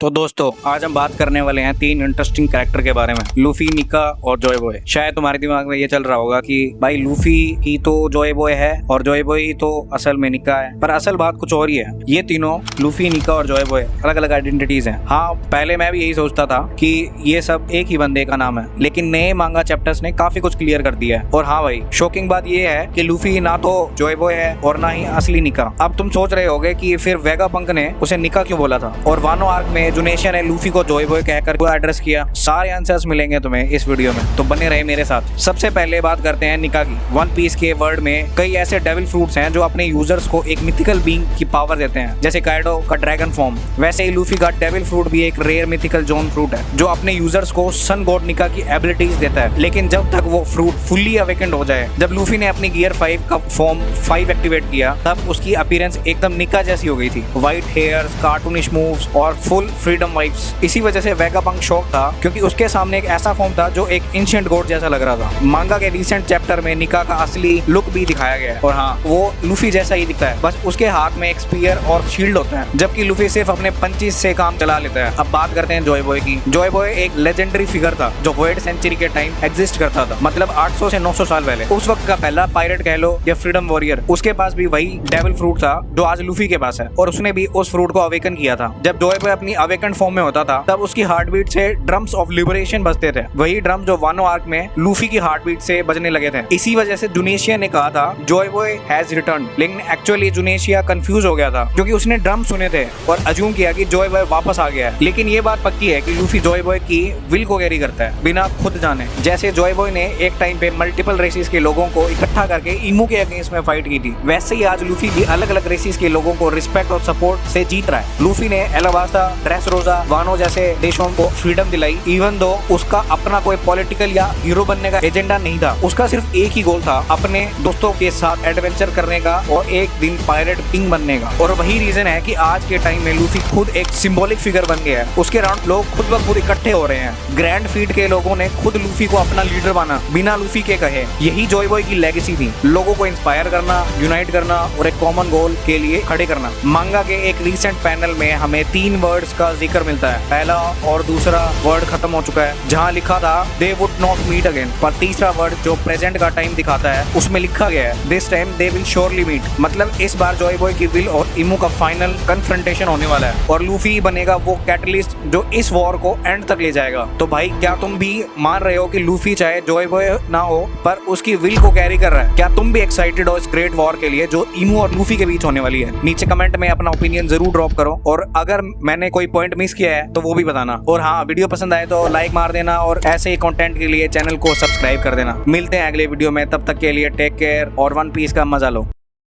तो दोस्तों आज हम बात करने वाले हैं तीन इंटरेस्टिंग कैरेक्टर के बारे में, लूफी, निका और जॉय बॉय। शायद तुम्हारे दिमाग में ये चल रहा होगा कि भाई लूफी ही तो जॉय बॉय है और जॉय बॉय ही तो असल में निका है, पर असल बात कुछ और ही है। ये तीनों लूफी, निका और जॉय बॉय अलग अलग आइडेंटिटीज हैं। हाँ, पहले मैं भी यही सोचता था कि ये सब एक ही बंदे का नाम है, लेकिन नए मांगा चैप्टर्स ने काफी कुछ क्लियर कर दिया है। और हाँ भाई, शॉकिंग बात ये है कि लूफी ना तो जॉय बॉय है और ना ही असली निका। अब तुम सोच रहे होगे कि फिर वेगापंक ने उसे निका क्यों बोला था और वानो आर्क में जुनेशिया ने लूफी को जॉय बॉय कहकर क्यों एड्रेस किया। सारे आंसर्स मिलेंगे तुम्हें इस वीडियो में, तो बने रहे मेरे साथ। सबसे पहले बात करते हैं निका की। वन पीस के वर्ल्ड में कई ऐसे डेविल फ्रूट्स हैं जो अपने यूजर्स को एक मिथिकल बीइंग की पावर देते हैं, जैसे काइडो का ड्रैगन फॉर्म। वैसे ही लूफी का डेविल फ्रूट भी एक रेयर मिथिकल जोन फ्रूट है जो अपने यूजर्स को सन गॉड निका की एबिलिटीज देता है। लेकिन जब तक वो फ्रूट फुल्ली अवेकेंड हो जाए, जब लूफी ने अपनी गियर 5 का फॉर्म 5 एक्टिवेट किया, तब उसकी अपीयरेंस एकदम निका जैसी हो गई थी। व्हाइट हेयर्स, कार्टूनिश मूव्स और फुल फ्रीडम वाइब्स। इसी वजह से वेगापंक शॉक था, क्योंकि उसके सामने एक ऐसा फॉर्म था जो एक एंशिएंट गॉड जैसा लग रहा था। मांगा के रिसेंट चैप्टर में निका का असली लुक भी दिखाया गया है और हाँ, वो लूफी जैसा ही दिखता है, बस उसके हाथ में एक स्पीयर और शील्ड होता है, जबकि लूफी सिर्फ अपने पंचेस से काम चला लेता है। अब बात करते हैं जॉय बॉय की। जॉय बॉय एक लेजेंडरी फिगर था जो वॉइड सेंचुरी के टाइम एग्जिस्ट करता था, मतलब 800 से 900 साल पहले। उस वक्त का पहला पायरेट कह लो या फ्रीडम वॉरियर। उसके पास भी वही डेविल फ्रूट था जो आज लूफी के पास है, और उसने भी उस फ्रूट को अवेकन किया था। जब जॉय बॉय अपनी अवेकन फॉर्म में होता था, तब उसकी हार्टबीट से ड्रम्स ऑफ लिबरेशन बजते थे, वही ड्रम जो वानो आर्क में लूफी की हार्टबीट से बजने लगे थे। इसी वजह से जुनेशिया ने कहा था जॉय बॉय हैज रिटर्न, लेकिन एक्चुअली जुनेशिया कंफ्यूज हो गया था, क्योंकि उसने ड्रम सुने थे और अज्यूम किया कि जॉय बॉय वापस आ गया है। लेकिन ये बात पक्की है कि लूफी जॉय बॉय की विल को कैरी करता है बिना खुद जाने। जैसे जॉय बॉय ने एक टाइम पे मल्टीपल रेसिस के लोगों को इकट्ठा करके इमू के अगेंस्ट में फाइट की थी, वैसे ही आज लूफी भी अलग अलग रेसिस के लोगों को रिस्पेक्ट और सपोर्ट से जीत रहा है। लूफी ने एलाबास्टा, ड्रेसरोसा, वानो जैसे देशों को फ्रीडम दिलाई, इवन दो उसका अपना कोई पॉलिटिकल या हीरो बनने का एजेंडा नहीं था। उसका सिर्फ एक ही गोल था, अपने दोस्तों के साथ एडवेंचर करने का और एक दिन पायरेट किंग बनने का। और वही रीजन है कि आज के टाइम में लूफी खुद एक सिंबॉलिक फिगर बन गया है। उसके राउंड लोग खुद ब खुद इकट्ठे हो रहे हैं। ग्रैंड फीट के लोगों ने खुद लूफी को अपना लीडर माना बिना लूफी के कहे। यही जॉय बॉय की लेगेसी थी, लोगों को इंस्पायर करना, यूनाइट करना और एक कॉमन गोल के लिए खड़े करना। मांगा के एक रिसेंट पैनल में हमें 3 वर्ड्स का जिक्र मिलता है। पहला और दूसरा वर्ड खत्म हो चुका है, जहाँ लिखा था they would not meet again, पर तीसरा वर्ड जो प्रेजेंट का टाइम दिखाता है उसमें लिखा गया है this time they will surely meet. मतलब इस बार जॉय बॉय की विल और इमू का फाइनल कन्फ्रंटेशन होने वाला है और लूफी बनेगा वो कैटलिस्ट जो इस वॉर को एंड तक ले जाएगा। तो भाई, क्या तुम भी मान रहे हो कि लूफी चाहे जॉय बॉय ना हो पर उसकी विल को कैरी कर रहा है? क्या तुम भी एक्साइटेड हो इस ग्रेट वॉर के लिए जो इमू और लूफी के बीच होने वाली है? नीचे कमेंट में अपना ओपिनियन जरूर ड्रॉप करो, और अगर मैंने कोई पॉइंट मिस किया है तो वो भी बताना। और हाँ, वीडियो पसंद आए तो लाइक मार देना और ऐसे ही कंटेंट के लिए चैनल को सब्सक्राइब कर देना। मिलते हैं अगले वीडियो में, तब तक के लिए टेक केयर और वन पीस का मजा लो।